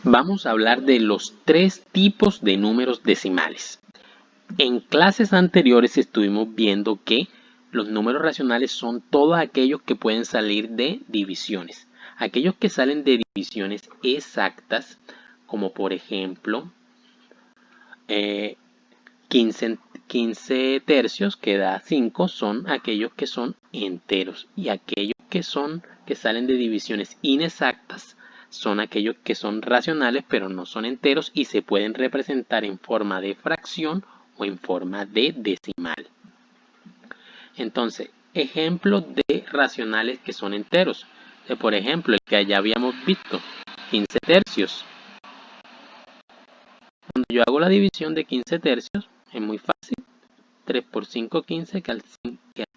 Vamos a hablar de los tres tipos de números decimales. En clases anteriores estuvimos viendo que los números racionales son todos aquellos que pueden salir de divisiones. Aquellos que salen de divisiones exactas, como por ejemplo 15 tercios que da 5, son aquellos que son enteros. Y aquellos que salen de divisiones inexactas son aquellos que son racionales pero no son enteros y se pueden representar en forma de fracción o en forma de decimal. Entonces, ejemplos de racionales que son enteros. Por ejemplo, el que ya habíamos visto, 15 tercios. Cuando yo hago la división de 15 tercios, es muy fácil. 3 por 5, 15, que al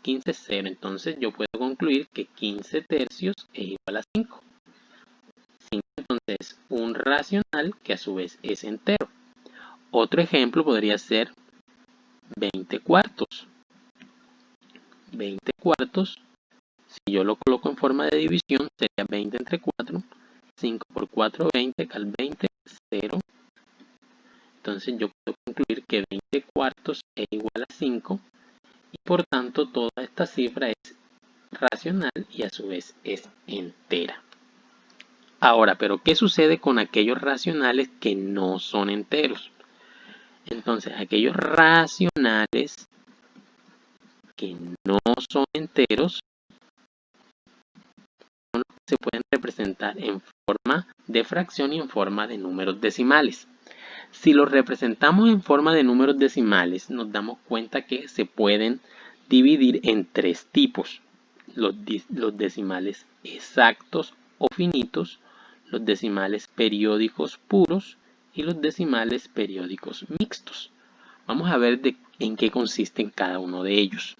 15 es 0. Entonces yo puedo concluir que 15 tercios es igual a 5. 5 entonces es un racional que a su vez es entero. Otro ejemplo podría ser 20 cuartos. 20 cuartos, si yo lo coloco en forma de división, sería 20 entre 4. 5 por 4, 20, que al 20 es 0. Entonces yo puedo concluir que 20 cuartos es igual a 5. Y por tanto toda esta cifra es racional y a su vez es entera. Ahora, ¿pero qué sucede con aquellos racionales que no son enteros? Entonces, aquellos racionales que no son enteros son los que se pueden representar en forma de fracción y en forma de números decimales. Si los representamos en forma de números decimales, nos damos cuenta que se pueden dividir en tres tipos: los decimales exactos o finitos, los decimales periódicos puros y los decimales periódicos mixtos. Vamos a ver en qué consisten cada uno de ellos.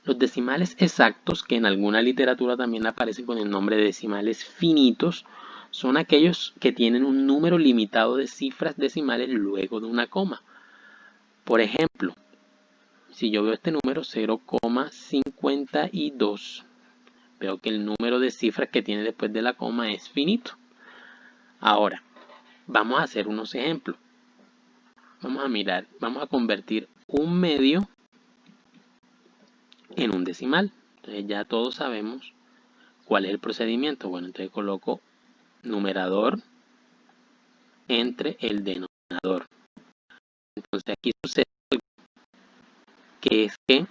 Los decimales exactos, que en alguna literatura también aparecen con el nombre de decimales finitos, son aquellos que tienen un número limitado de cifras decimales luego de una coma. Por ejemplo, si yo veo este número 0,52, veo que el número de cifras que tiene después de la coma es finito. Ahora, vamos a hacer unos ejemplos. Vamos a convertir un medio en un decimal. Entonces ya todos sabemos cuál es el procedimiento. Bueno, entonces coloco numerador entre el denominador. Entonces aquí sucede algo, que es que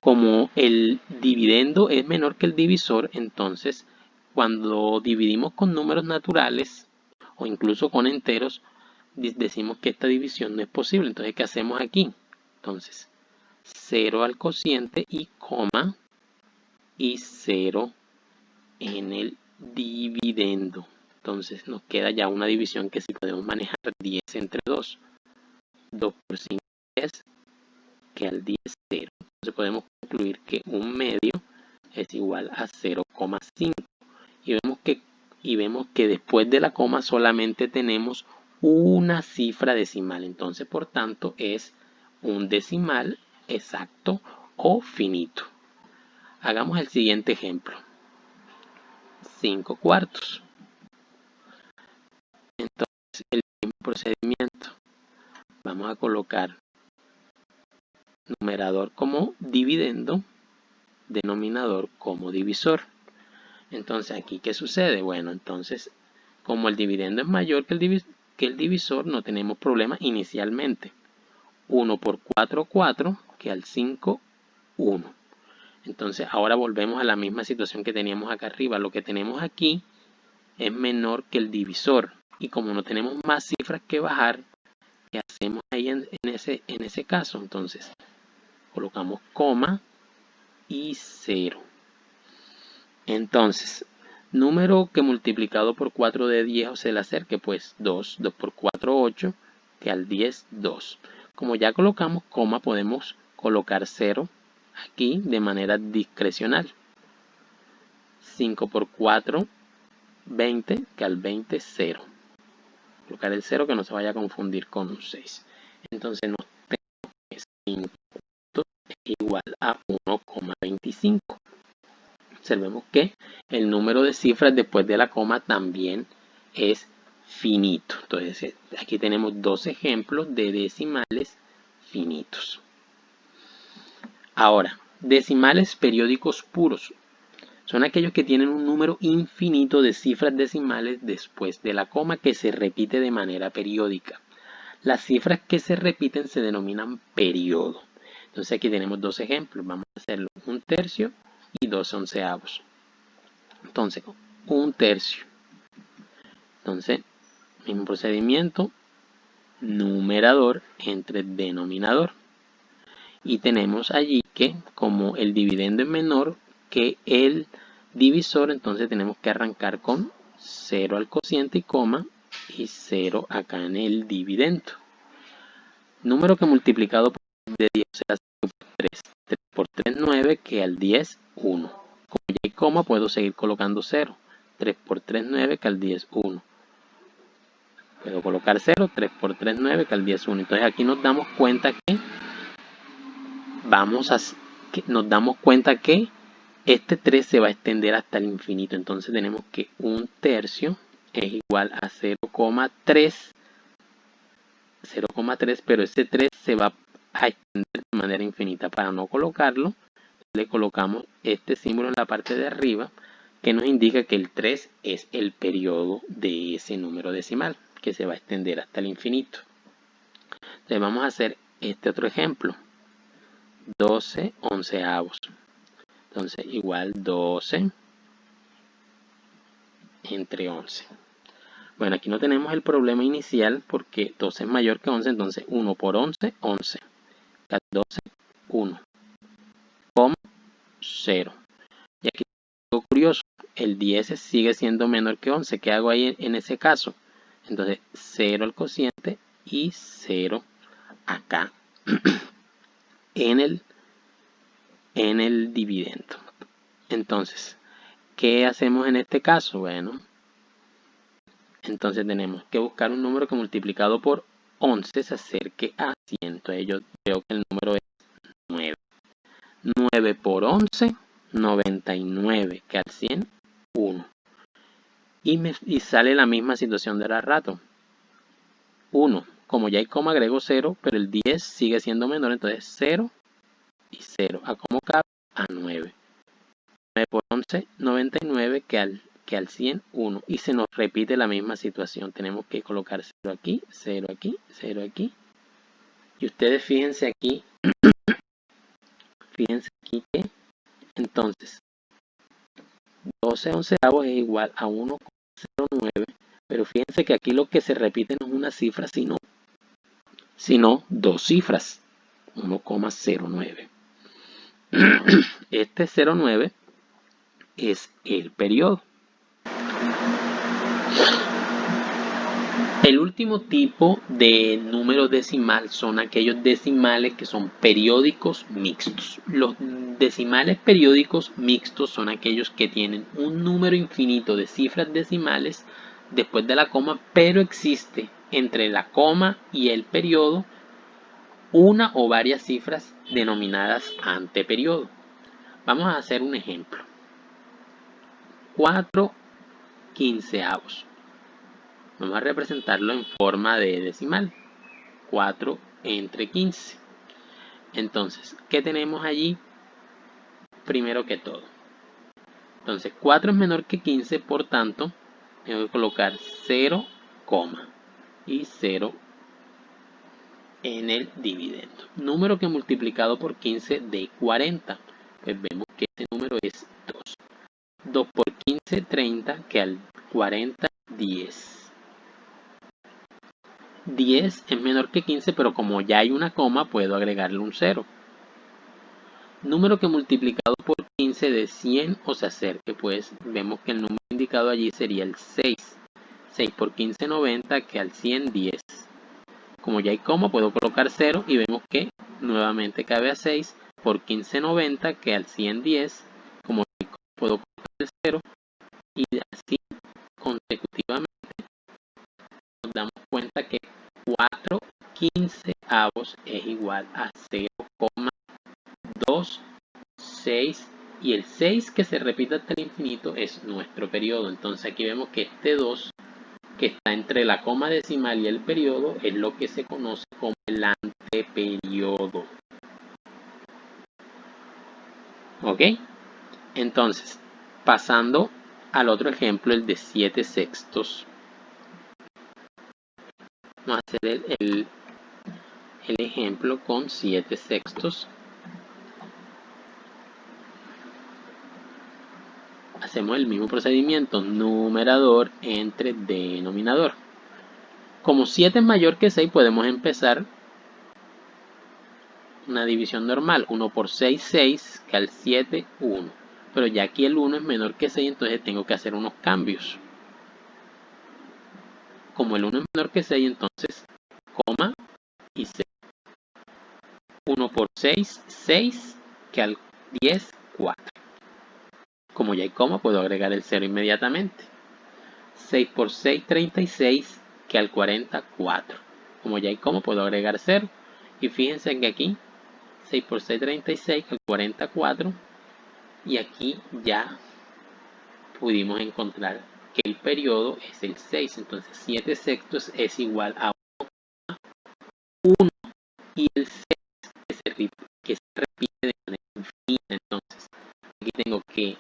como el dividendo es menor que el divisor, entonces cuando dividimos con números naturales o incluso con enteros, decimos que esta división no es posible. Entonces, ¿qué hacemos aquí? Entonces, 0 al cociente y coma y 0 en el dividendo. Entonces nos queda ya una división que sí podemos manejar: 10 entre 2. 2 por 5 es 10, que al 10 es 0. Entonces podemos concluir que un medio es igual a 0,5. Y vemos que después de la coma solamente tenemos una cifra decimal. Entonces, por tanto, es un decimal exacto o finito. Hagamos el siguiente ejemplo. 5 cuartos. Entonces, el mismo procedimiento. Vamos a colocar numerador como dividendo, denominador como divisor. Entonces, ¿aquí qué sucede? Bueno, entonces, como el dividendo es mayor que el divisor, no tenemos problema inicialmente. 1 por 4, 4, que al 5, 1. Entonces, ahora volvemos a la misma situación que teníamos acá arriba. Lo que tenemos aquí es menor que el divisor. Y como no tenemos más cifras que bajar, ¿qué hacemos ahí en ese caso? Entonces, colocamos coma y 0. Entonces, número que multiplicado por 4 de 10 o se le acerque, pues 2. 2 por 4, 8, que al 10, 2. Como ya colocamos coma, podemos colocar 0 aquí de manera discrecional. 5 por 4, 20, que al 20, 0. Colocar el 0 que no se vaya a confundir con un 6. Entonces nos tenemos que 5 es igual a 1,25. observemos que el número de cifras después de la coma también es finito. Entonces aquí tenemos dos ejemplos de decimales finitos. Ahora, decimales periódicos puros son aquellos que tienen un número infinito de cifras decimales después de la coma que se repite de manera periódica. Las cifras que se repiten se denominan periodo. Entonces aquí tenemos dos ejemplos. Vamos a hacerlo 1/3 y 2/11. Entonces, 1/3. Entonces, mismo procedimiento, numerador entre denominador. Y tenemos allí que como el dividendo es menor que el divisor, entonces tenemos que arrancar con 0 al cociente y coma y 0 acá en el dividendo. Número que multiplicado por de 10, o sea, 3. 3 por 3, 9, que al 10, 1. Como ya hay coma, puedo seguir colocando 0. 3 por 3, 9, que al 10, 1. Puedo colocar 0, 3 por 3, 9, que al 10, 1. Entonces aquí nos damos cuenta que este 3 se va a extender hasta el infinito. Entonces tenemos que 1/3 es igual a 0,3. 0,3, pero ese 3 se va a extender de manera infinita. Para no colocarlo, le colocamos este símbolo en la parte de arriba que nos indica que el 3 es el periodo de ese número decimal que se va a extender hasta el infinito. Entonces vamos a hacer este otro ejemplo. 12/11. Entonces igual 12 entre 11. Bueno, aquí no tenemos el problema inicial porque 12 es mayor que 11, entonces 1 por 11, 11. 12, 1, 0. Y aquí algo curioso, el 10 sigue siendo menor que 11. ¿Qué hago ahí en ese caso? Entonces 0 al cociente y 0 acá en el dividendo. Entonces, ¿qué hacemos en este caso? Bueno, entonces tenemos que buscar un número que multiplicado por 11 se acerque a 100. Entonces yo veo que el número es 9. 9 por 11, 99, que al 100, 1. Y sale la misma situación de la rato. 1. Como ya hay coma, agrego 0, pero el 10 sigue siendo menor, entonces 0 y 0. ¿A cómo cabe? A 9. 9 por 11, 99, que al 100, 1. Y se nos repite la misma situación. Tenemos que colocar 0 aquí, 0 aquí, 0 aquí. Y ustedes fíjense aquí que entonces 12/11 es igual a 1,09. Pero fíjense que aquí lo que se repite no es una cifra, sino dos cifras. 1,09. Este 0,9 es el periodo. El último tipo de número decimal son aquellos decimales que son periódicos mixtos. Los decimales periódicos mixtos son aquellos que tienen un número infinito de cifras decimales después de la coma, pero existe entre la coma y el periodo una o varias cifras denominadas anteperiodo. Vamos a hacer un ejemplo. 4/15. Vamos a representarlo en forma de decimal. 4 entre 15. Entonces, ¿qué tenemos allí? Primero que todo. Entonces, 4 es menor que 15, por tanto, tengo que colocar 0, y 0 en el dividendo. Número que multiplicado por 15 de 40. Pues vemos que este número es 2. 2 por 15, 30, que al 40, 10. 10 es menor que 15, pero como ya hay una coma, puedo agregarle un 0. Número que multiplicado por 15 de 100 o se acerque, pues vemos que el número indicado allí sería el 6. 6 por 15, 90, que al 100, 10. Como ya hay coma, puedo colocar 0 y vemos que nuevamente cabe a 6 por 15, 90, que al 100, 10. Como ya hay coma, puedo colocar el 0 y así consecutivamente nos damos cuenta que 4/15 es igual a 0,263. Y el 6 que se repite hasta el infinito es nuestro periodo. Entonces aquí vemos que este 2 que está entre la coma decimal y el periodo es lo que se conoce como el anteperiodo. ¿Ok? Entonces, pasando al otro ejemplo, el de 7 sextos. Vamos a hacer el ejemplo con 7 sextos. Hacemos el mismo procedimiento, numerador entre denominador. Como 7 es mayor que 6, podemos empezar una división normal. 1 por 6, 6, que al 7, 1. Pero ya aquí el 1 es menor que 6, entonces tengo que hacer unos cambios. Como el 1 es menor que 6, entonces, coma y 6. 1 por 6, 6, que al 10, 4. Como ya hay coma, puedo agregar el 0 inmediatamente. 6 por 6, 36, que al 40, 4. Como ya hay coma, puedo agregar 0. Y fíjense que aquí, 6 por 6, 36, que al 44. Y aquí ya pudimos encontrar que el periodo es el 6. Entonces 7 sextos es igual a 1. Y el 6 que se repite de manera infinita. Entonces aquí tengo que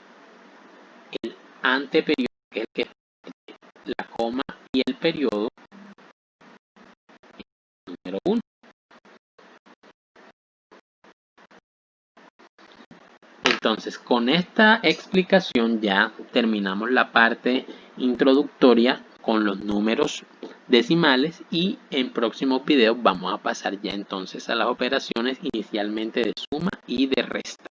el anteperiodo, que es el que la coma y el periodo, número 1. Entonces, con esta explicación ya terminamos la parte introductoria con los números decimales y en próximos videos vamos a pasar ya entonces a las operaciones inicialmente de suma y de resta.